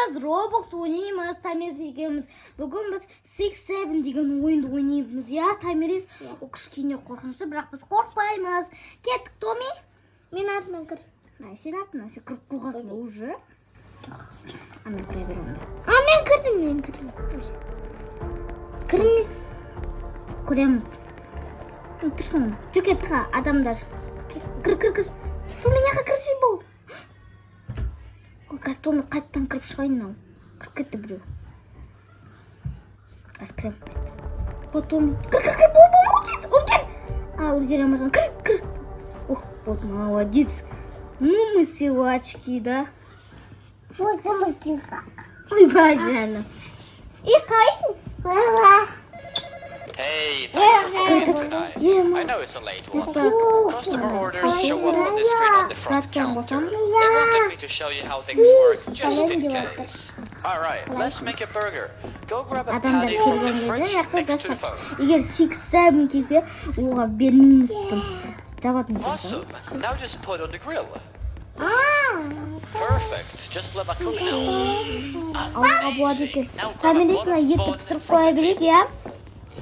біз Roblox ойнаймыз, Томирис екеуміз. Бүгін біз 6-7 деген ойынды ойнаймыз, я, Томирис. Ол кішкене қорқынышты, бірақ біз қорқпаймыз. Кеттік, Томи. Мен артынан кір. Сен артынан, сен кіріп қойғасың уже. Мен кіре беремін. Мен кірдім. Кірмес. Көреміз. Тұрсын, жүр кеттік, адамдар. Кір. Томи, неға кірсей бұл? Қазір Томи қайттан кіріп шығайын ау. Кіріп кетті біреу. Қазір кірем. Бұл Томи. Кір, бұл, үлген. Үлгере алмаған. Кір. Вот молодец. Мы силачки, да? Вот мы тихо. Ой, бажано. И қайсың? Hey, thanks for coming tonight. I know it's a late one. Customer orders show up on the screen on the front counter. They wanted me to show you how things work, just in case. Alright, let's make a burger. Go grab a patty from the fridge next to the phone. Егер 6-7 келсе, оған бермейміз тым. Awesome. Now just put on the grill. Perfect. Just let my cook now. Болады екен. Томирисына етті пісіріп қоя берейік, я?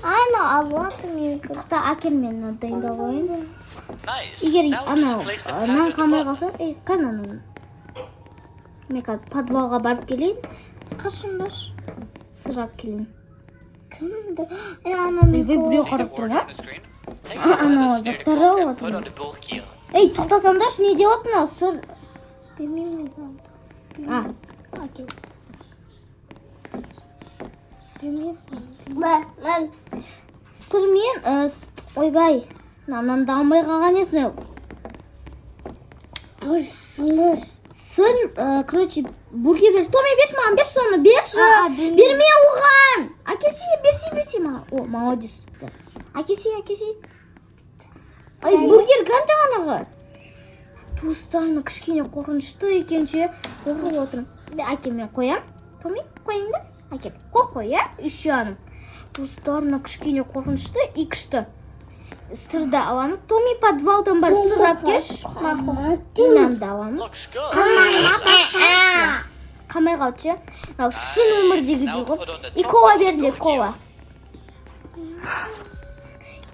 Алуатым екі. Тоқта әкелмен дайындап қойын. Nice. Егер Now анау just place the patty нан on the қалмай bottom. қалса, қанан мен қазір подвалға барып келейін. Қашындаш. Сырап келейін. Кімді? Біреу See the қарап тұр, word ма? on the screen? Take the Анау minutes near the заттары cook and отыр. put on the bulk here. Тоқтасаңдаршы, не деп отыр мынау? Сыр. Білмеймін. Мен. Сырмен, ойбай, нанан дамбай қалған есіне. Сыр, короче, бургер берші. Томи, берші маған, берші соны, берші. Берме оған. Берси маған. О, молодец. Әкесі. Ай, бургер қанша ғанағы? Туыстарына кішкене қорқынышты екенше қорқып отырмын. Әке, мен қоям. Томи, қояйын да? Әке, қой, я? Үші аным. Туыстарына кішкене қорқынышты, икішті. Сырды аламыз. Томи, подвалдан бар сыр апкеш. Инанды аламыз. Looks good. Қамай қалшы. Шын өмірдегі дейғо. И кола берінде, кола.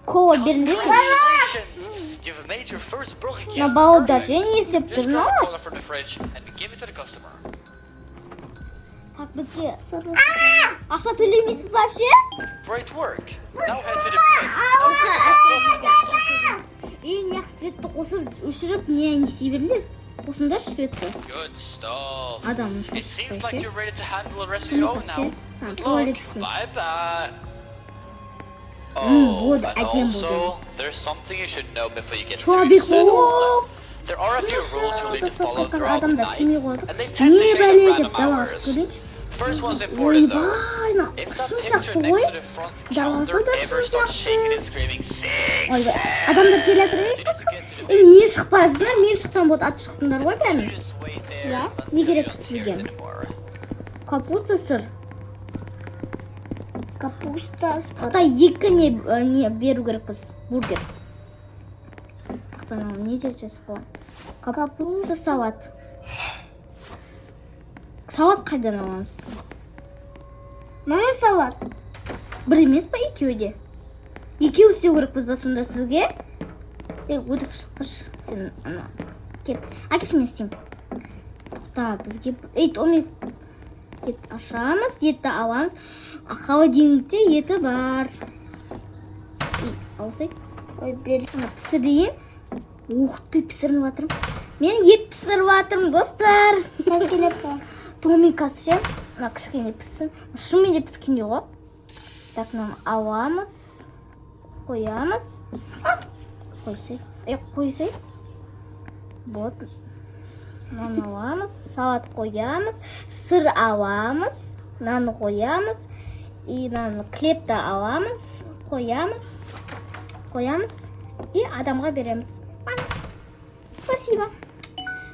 Кола берінде. Congratulations! You've made your first burger. На балда және есеп Just тұр, grab a но? cola from the fridge and give it to the customer. Так, бізге ақша төлемейсіз вообще? Great work. Now head to the pit. Неғ светті қосып өшіріп, не істей беріңдер? Қосыңдаршы светті. Good stuff. Адамның It жұмысы seems қойшы. like you're ready to handle the rest of your own now. Сен Good туалет luck. істейін. Bye bye. болды, And әдем also, болды. there's something you should know before you get too Чуабек, settled. There are a few rules you'll need to follow throughout the адамдар night, тимей қойды. and they tend to Не change at бәле random деп далаға hours. көрейінші. First one's important though. Ойбай, If that шын picture сияқты next ғой. to the front Даласы counter да ever шын starts shaking сияқты. and screaming six, Ойбай, адамдар келе жатыр. you need to get to the Не шықпайсыздар, мен шықсам болады, аты шықтыңдар ғой бәрін. just wait there Yeah? until Не you керек don't hear it сізге? anymore. Капуста сыр. Капуста. Қытай екі не беру керекпіз, бургер. Қытайнан не деп жасы қой? Капуста салат. Салат қайдан аламыз? Мана салат. Бір емес па екеуде? Екеу істеу керекпіз ба сонда сізге? Өтіп шықпыш. Сен ана. Кеп. Әкеш мен істеймін. Тоқта бізге. Томи. Ет ашамыз, етті аламыз. Холодильникте еті бар. Алсай. Ой, бел. Пісірейін. Ух ты, пісірініп жатырмын. Мен ет пісіріп жатырмын, достар. Қазір келіп па. Томи қазір ше, кішкене піссін. Шынымен де піскенде ғой. Так, мынаны аламыз. Қоямыз. Қойсай. Вот. Нан аламыз, салат қоямыз, сыр аламыз, нан қоямыз, и нан хлебті аламыз, қоямыз, и адамға береміз. Спасибо.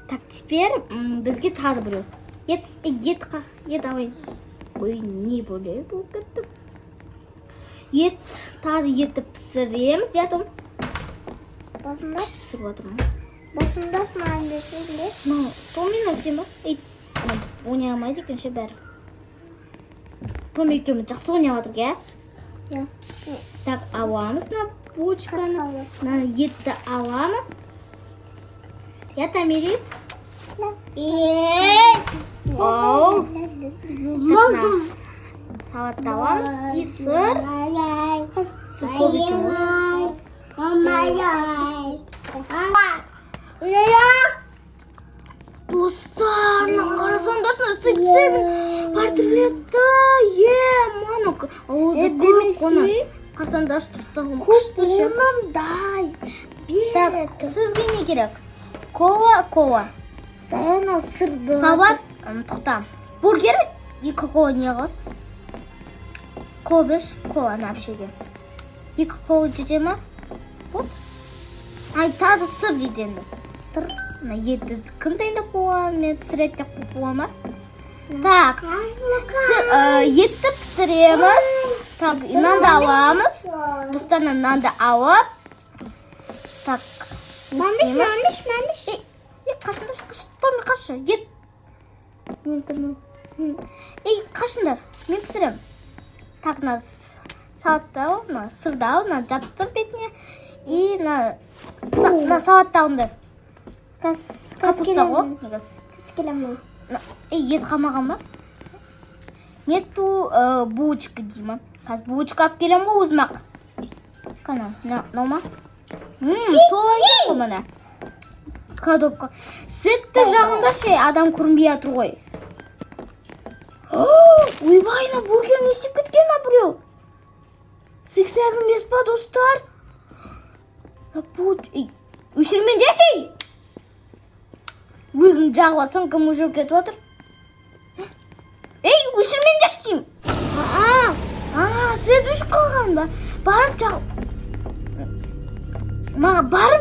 Так, теперь бізге тағы біреу. Ет алайын. Ой, не болай бұл кетті. Тағы етті пісіреміз, ятым. Басында Пісіріп отырмын. басында маған берсе біле. Томина сен ба? Оны ойнай алмайды екен ше бәрі. Том екеуміз жақсы ойнап жатырық, иә? Иә. Так, аламыз мына булочканы. Мына етті аламыз. Я Томирис. Оу. Болдым. Салатты аламыз. И сыр. Сыр көп екен ғой. Достар, мына қарасаңдаршы, 67 портретті. Мана ауызы көп қона. Қарасаңдаршы, тұстағым күшті ше. Так, сізге не керек? Кола. Саяна сыр болды. Салат, тұқта. Бургер, 2 кола не қыз? Кобеш, кола напшеге. 2 кола жете ма? Ай, тады сыр дейді енді. Сыр. Етті кім дайындап қойған? Мен пісірет деп қойып қойған ба? Так, етті пісіреміз. Так, нанды аламыз. Достарынан нанды алып. Так, не істейміз? Мәміш. Қашындар, Томи қашы, ет. Қашындар, мен пісірем. Так, салатты ал, сырды ал, жабыстыр бетіне. И салатты алыңдар. Капуста ғой, негіз. Келемін. Ет қамаған ба? Нету булочка деймі. Қазір булочка алып келем ғой өзім-ақ. Қана, мынау ма? Той ғой мына. Кадопка. Сетті жағында ше, адам көрінбей жатыр ғой. Ойбайна, бургер не істеп кеткен біреу? 87 емес па, достар? Өшірмеңде ше! Өзім жағып атсам, кім өшіріп кетіп отыр? Өшірмеңде штейм! Свет өшіп қалған ба? Барып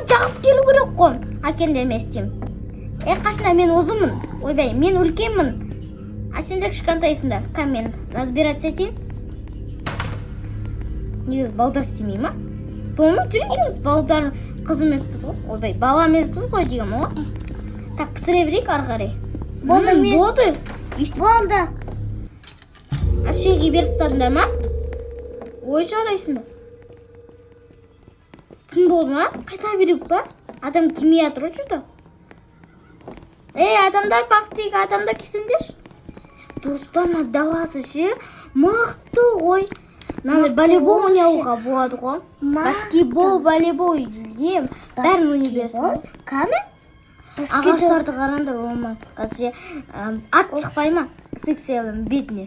жағып келу керек қой. Әкенде еместейм. Қашында мен озымын. Ойбай, мен үлкенмін. Сендер кішкентайсыңдар. Кәм мен разбирать етейін. Негіз балдар істемей ма? Тоны жүрекеміз балдар қыз емеспіз ғой. Ойбай, бала емеспіз ғой деген ғой. Так, пісіре берейік ары қарай. Болды. Болды. Әшеге беріп стадыңдар ма? Ой, жарайсыңдар. Түн болды ма? Қайта беріп па? Адам кемей атыр жүрді. Адамдар бақтық, адамдар кесіндеш. Достарына даласы ше, мақты ғой. Наны волейбол ойнауға болады ғой. Баскетбол, волейбол ем. Бәрін ойнай берсін. Кәні? Ағаштарды қарандар олма. Қазір ат шықпай ма? 67 бетіне.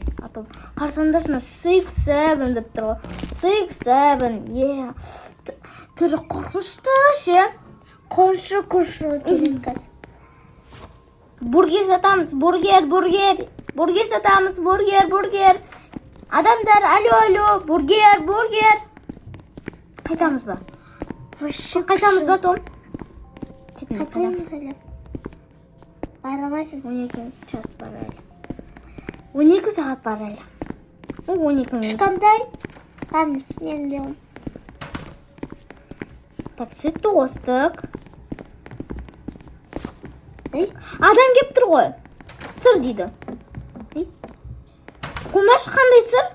Қарсаңдашына 67 деп тұр ғой. 67, түрі қорқышты ше. Қоршы деген қаз. Бургер сатамыз, бургер. Бургер сатамыз, бургер. Адамдар, алло, бургер. Қайтамыз ба? Қайтамыз ба, Том? Қайтамыз әлі. Байрамайсың. 12 час бар әлі. 12 сағат бар әлі. 12 минут. Қандай? Қамыз, мен деуім. Так, светті қостық. Адам кеп тұр ғой. Сыр дейді. Қоймаш қандай сыр?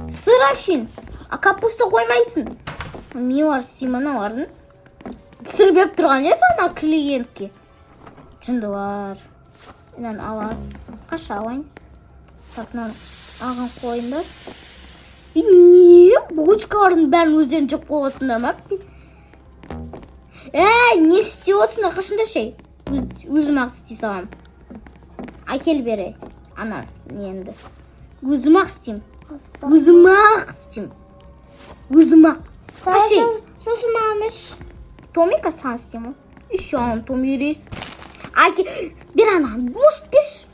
Сыр ашын. Капуста қоймайсың. Мен бар Симона бардың. Сыр беріп тұрған ана клиентке. Жындылар. Мен алады. Қаша алайын. Так, мынаны алған қойындар. Не? Булочкалардың бәрін өздерін жеп қойғансыңдар ма? Не істеп отырсыңдар қашында шей? Өзім-ақ істей салам. Әкел берей. Ана, енді. Өзім-ақ істейм. Өзім-ақ. Қашей? Сосын мамыш. Томика сан істейм. Еще аны Томирис. Бер ана, бош беш.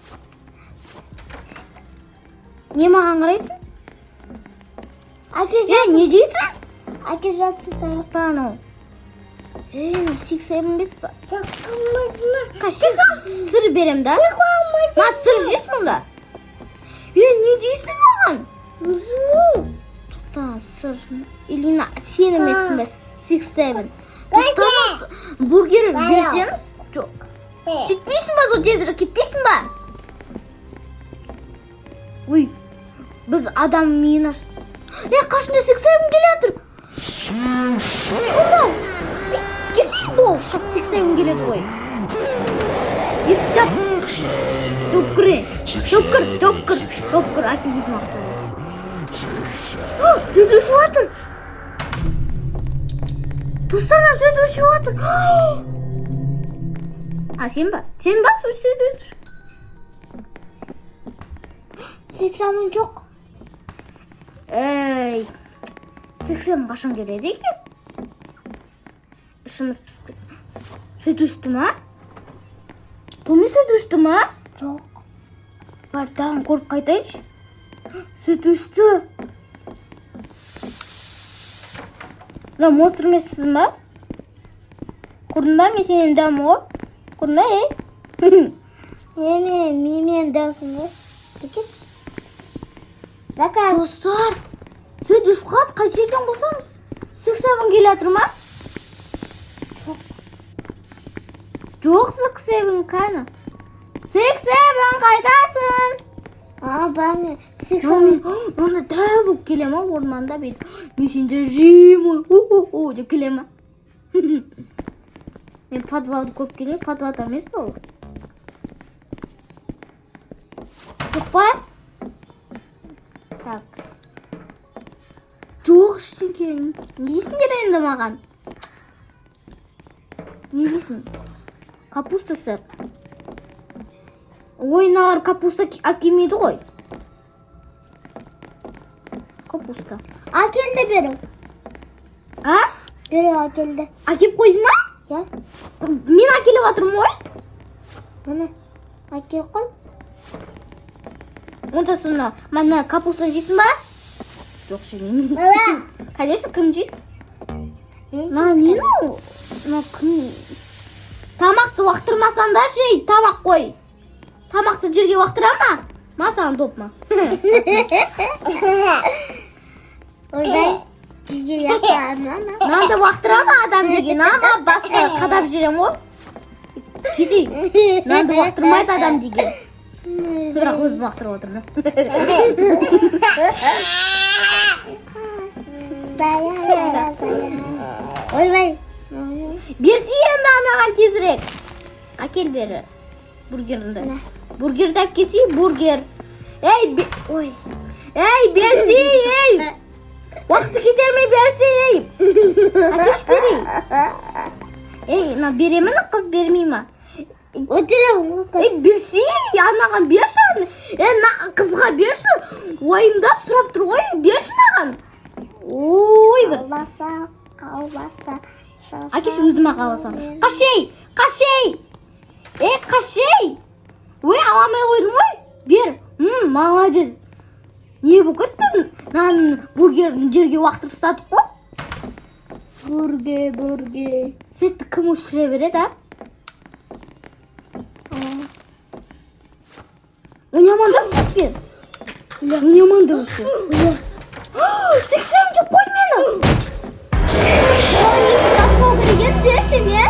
Не маған қарайсың? Не дейсің? Әке жатсын сайын. Құттан ол. 87 ба? Қаши сыр берем да? Ма сыр жеш мұнда? Не дейсің маған? Тұқтан сыр. Илина, сен емессің бе? 87. Тұқтан бургер берсеміз? Жоқ. Кетпейсің ба, зо тезірі кетпейсің ба? Uy. Biz adam minus. Qashni 80 kelayotir. Qanday? Kesin bu. 80 keladi qo'y. Chop. Chopkir. Aka yuzmoqchi. Sud urishyapti. Do'stlar, sud urishyapti. Sen bas, sud urish. 80 yo'q. 80 qachon keladi ekan? İşimiz pis. Sud urishdimi? To'mi sud urishdimi? Yo'q. Bardan ko'rib qaytaychi. Sud urishdi. La monster emasizmi? Ko'rdingmi? Men seni damo. Ko'rdingmi? Men darsini. Kekish. Zakaz. Do'stlar, sud urishib qoldi. Qayerdan bo'lsamiz? 80 kelayotirmi? Yo'q, 80 qani? 80 qaydasan? Ben 80. Mana dab kelaman o'rmonda bet. Messenger jimi. Deb kelaman. Men podvalni ko'rib kelay, podvalda emas bu. Qo'y. Tak. Yo'q, shunkin. Yesin endi mаған. Ne yesin? Kapusta sir. Oynar kapusta akimiydi qo'y. Kapusta. Akeldi biri. Ha? Biri akeldi. Akib qo'ydingmi? Ya. Men akelyaptiraman o'y. Mana akel qo'y. Unda sunna. Mana kapusta yeysizmi? Yo'q, shuni. Конечно, kim yeydi? Men kim? Tamoqni vaqtirmasanda tamoq qo'y. Tamoqni yerga vaqtiraman. Men sana dopma. Oyday. Sizga yaqinman. Men de vaqtiraman odam degan, ama basqa qadab jiraman o'y. Kidi. Men de vaqtirmaydi odam degan. Biroq o'zim vaqtirib o'tirdim. Saya. Oyday. Bersi endi anagan tezroq. Akel beri. Burgerni. Burger deb ketsi, burger. Oy. Bersi, vaqti ketermay bersi, Ateş beri. Na beraman, qiz bermayman. O'tiraman. Bersi, anagan bersin. Na qizga bersin. O'yimdab so'rab tur, o'y, bersin anagan. Oy, bir. Qalbasa. Aka shu o'zimga qavasan. Qashay. Qashay. Voy, alamay qo'ydim voy. Ber. Молодец. Ne bu ketdin? Nan burger yerga vaqtirib satib qo'y. Burger. Setni kim ushray beradi? Unyamandir setber. Unyamandir shu. 80 qo'y meni. Sen ya?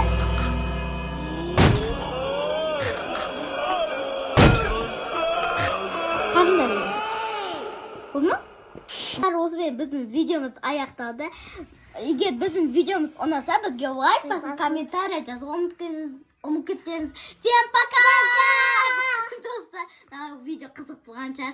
Qanday? Bo'lma? O'zbek bizning videomiz oyoqda. Agar bizning videomiz unasa, bizga like bosing, kommentariy yozib unutmaysiz. Всем пока! Do'stlar, video qiziq bo'lgan char.